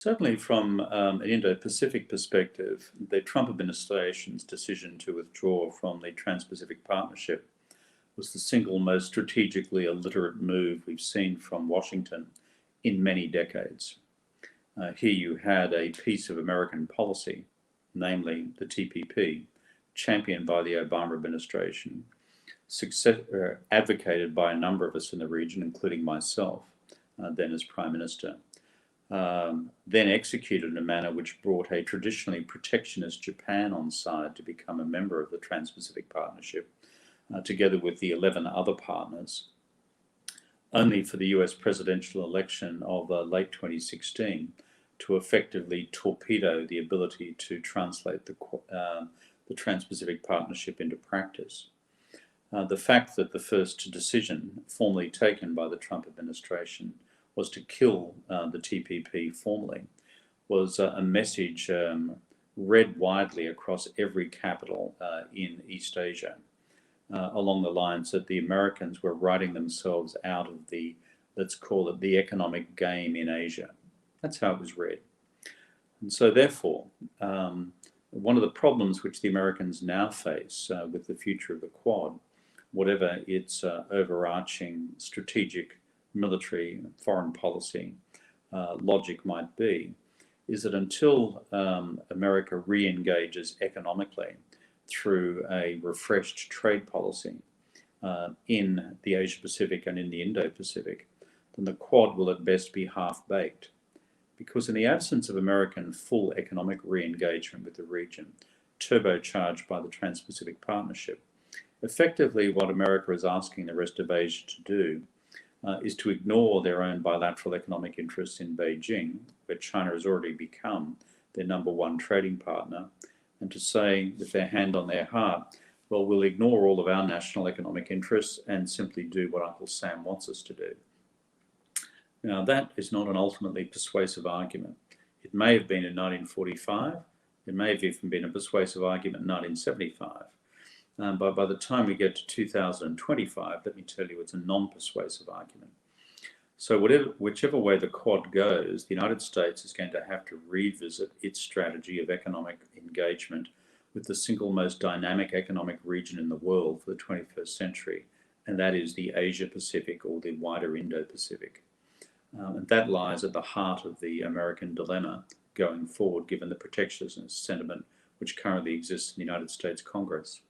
Certainly, from an Indo-Pacific perspective, the Trump administration's decision to withdraw from the Trans-Pacific Partnership was the single most strategically illiterate move we've seen from Washington in many decades. Here you had a piece of American policy, namely the TPP, championed by the Obama administration, advocated by a number of us in the region, including myself, then as Prime Minister, then executed in a manner which brought a traditionally protectionist Japan on side to become a member of the Trans-Pacific Partnership, together with the 11 other partners, only for the US presidential election of late 2016 to effectively torpedo the ability to translate the Trans-Pacific Partnership into practice. The fact that the first decision formally taken by the Trump administration was to kill the TPP formally was a message read widely across every capital in East Asia, along the lines that the Americans were writing themselves out of the, let's call it, the economic game in Asia. That's how it was read. And so therefore, one of the problems which the Americans now face with the future of the Quad, whatever its overarching strategic military foreign policy logic might be, is that until America re-engages economically through a refreshed trade policy in the Asia-Pacific and in the Indo-Pacific, then the Quad will at best be half-baked. Because in the absence of American full economic re-engagement with the region, turbocharged by the Trans-Pacific Partnership, effectively what America is asking the rest of Asia to do is to ignore their own bilateral economic interests in Beijing, where China has already become their #1 trading partner, and to say with their hand on their heart, well, we'll ignore all of our national economic interests and simply do what Uncle Sam wants us to do. Now, that is not an ultimately persuasive argument. It may have been in 1945, it may have even been a persuasive argument in 1975. But by the time we get to 2025, let me tell you, it's a non-persuasive argument. So whichever way the Quad goes, the United States is going to have to revisit its strategy of economic engagement with the single most dynamic economic region in the world for the 21st century, and that is the Asia-Pacific or the wider Indo-Pacific. And that lies at the heart of the American dilemma going forward, given the protectionist sentiment which currently exists in the United States Congress.